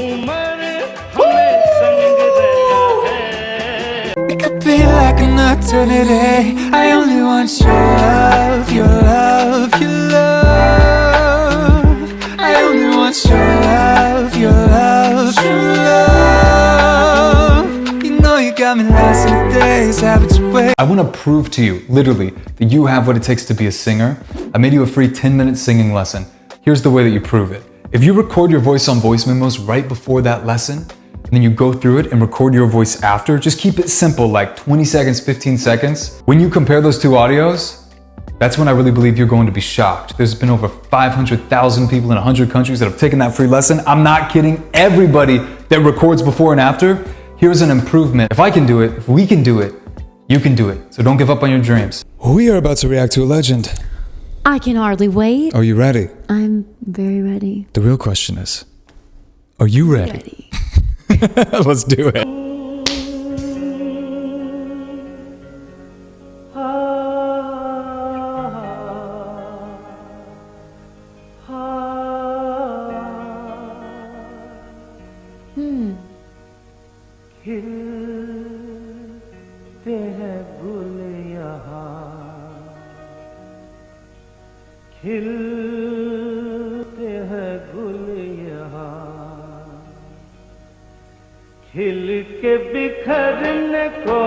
उम्र हमें संग रहना है. It could be like an eternity. I only want your love, your love, your love. I only want your love, your love, your love. You know you got me lost in the days, have it your way. I want to prove to you, literally, that you have what it takes to be a singer. I made you a free 10-minute singing lesson. Here's the way that you prove it. If you record your voice on voice memos right before that lesson, and then you go through it and record your voice after, just keep it simple, like 20 seconds, 15 seconds. When you compare those two audios, that's when I really believe you're going to be shocked. There's been over 500,000 people in 100 countries that have taken that free lesson. I'm not kidding. Everybody that records before and after, here's an improvement. If I can do it, if we can do it, you can do it. So don't give up on your dreams. We are about to react to a legend. I can hardly wait. Are you ready? I'm very ready. The real question is, are you ready? Let's do it. खिलते हैं गुल यहाँ, खिलते हैं गुल यहाँ, खिल के बिखरने को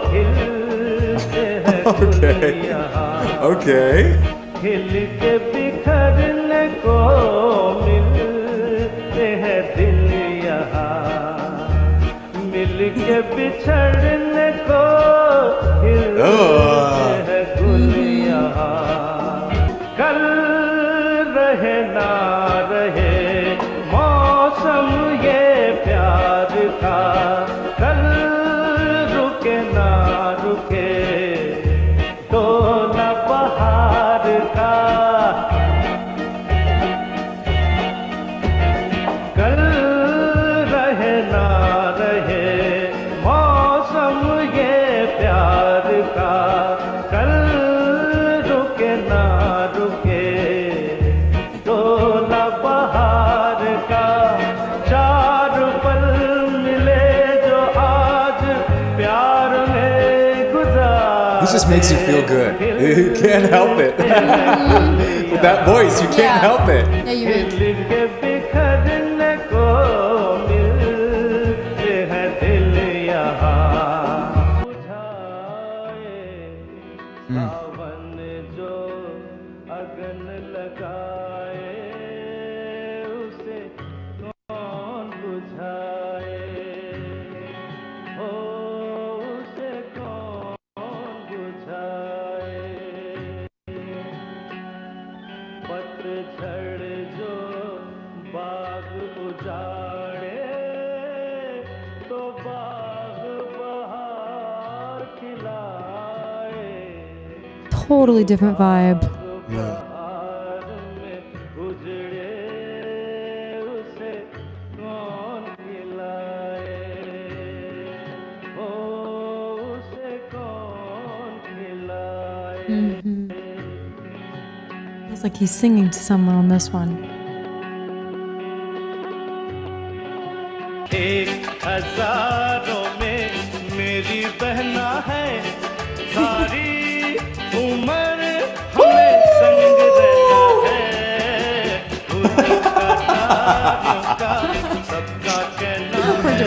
खिलते हैं गुल यहाँ. Okay. खिल के बिखरने को मिलते हैं दिल यहाँ, मिल के बिछड़ने को खिलते हैं गुल यहाँ. कल रहे ना रहे मौसम ये प्यार का, कल रुके ना रुके डोला बहार का, कल रहे ना रहे मौसम ये प्यार का, कल रुके ना रुके डोला बहार का. चार पल मिले जो आज प्यार में गुजार. He just makes you feel good. You can't help it. With that voice, you can't help it. No, you're right. खिल के बिखरने को मिलते हैं दिल यहाँ. बुझाए सावन जो अगन लगाए, उसे कौन बुझाए, ओ उसे कौन बुझाए. पतझड़ जो बाग उजाड़े, तो बाग बहार खिलाए. Totally different vibe. बहार में उजड़े, उसे कौन खिलाए, ओ उसे कौन खिलाए. Feels like he's singing to someone on this one. 1000 में मेरी बहना है, सारी उम्र हमें संग रहना है. उसका तारों का सबका कहना है.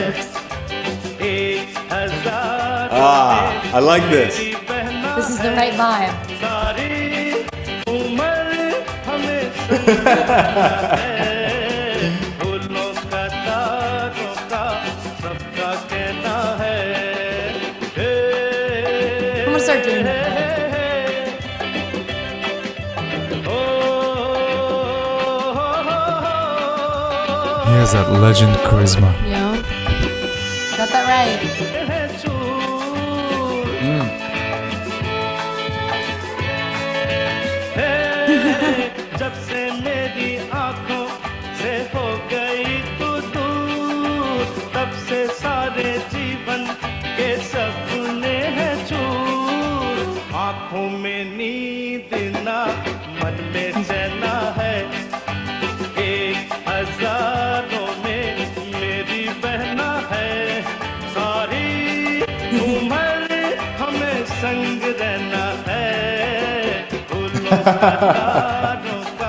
1000 I like this. मेरी बहना This is the right vibe. सारी उम्र हमें संग रहना है. फूलों का तारों का सबका कहना है. I'm gonna start doing that. He has that legend charisma. Yeah. Got that right. जब से मेरी आंखों से हो गई तू दूर, तब से सारे जीवन के सपने हैं चूर. आंखों में नींद ना, मन में चैना है. 1000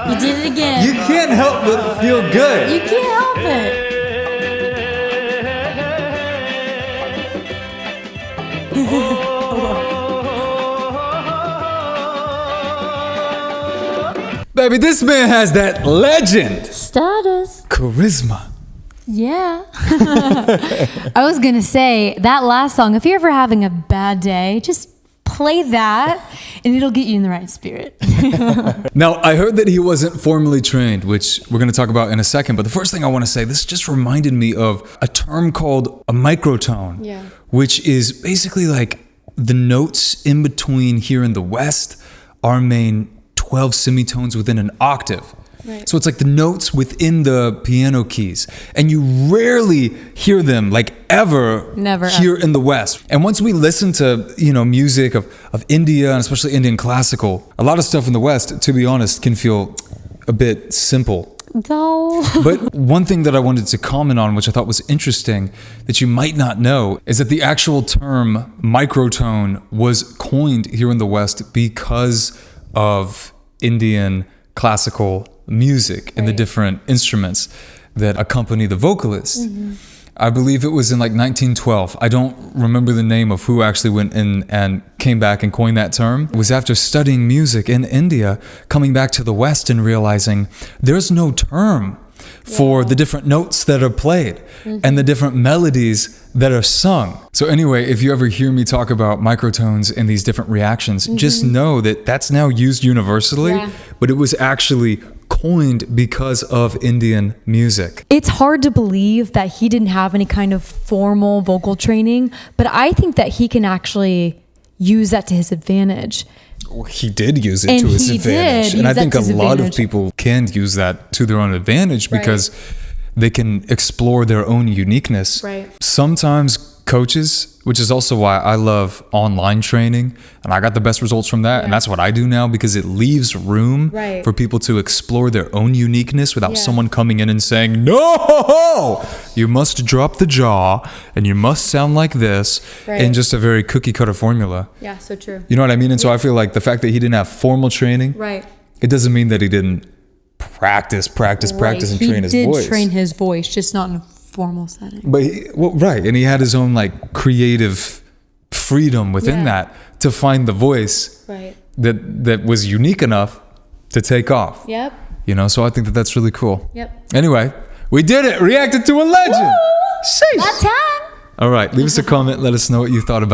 You did it again. You can't help but feel good. You can't help it. Baby, this man has that legend Status. charisma. Yeah. I was going to say, that last song, if you're ever having a bad day, just play that and it'll get you in the right spirit. Now, I heard that he wasn't formally trained, which we're going to talk about in a second. But the first thing I want to say, this just reminded me of a term called a microtone, Yeah. which is basically like the notes in between here in the West our main 12 semitones within an octave. Right. So it's like the notes within the piano keys, and you rarely hear them, like ever, Never, here in the West. And once we listen to, music of India, and especially Indian classical, a lot of stuff in the West, to be honest, can feel a bit simple. No. But one thing that I wanted to comment on, which I thought was interesting, that you might not know, is that the actual term microtone was coined here in the West because of Indian classical music and the different instruments that accompany the vocalist. I believe it was in like 1912. I don't remember the name of who actually went in and came back and coined that term. It was after studying music in India, coming back to the West and realizing there's no term for the different notes that are played and the different melodies that are sung. So anyway, if you ever hear me talk about microtones and these different reactions, just know that that's now used universally, but it was actually coined because of Indian music. It's hard to believe that he didn't have any kind of formal vocal training, but I think that he can actually use that to his advantage. He did use it And to his he advantage. did And I use that think to a his lot of advantage. people can use that to their own advantage because they can explore their own uniqueness. Right. Sometimes coaches, which is also why I love online training, and I got the best results from that, and that's what I do now because it leaves room for people to explore their own uniqueness without someone coming in and saying, no, you must drop the jaw and you must sound like this in just a very cookie cutter formula. Yeah, so true. You know what I mean? And so I feel like the fact that he didn't have formal training, Right. it doesn't mean that he didn't practice and train his voice. He did train his voice, just not in a formal setting. But and he had his own like creative freedom within that to find the voice that was unique enough to take off. Yep. So I think that that's really cool. Yep. Anyway, we did it. Reacted to a legend. That time. All right, leave us a comment. Let us know what you thought about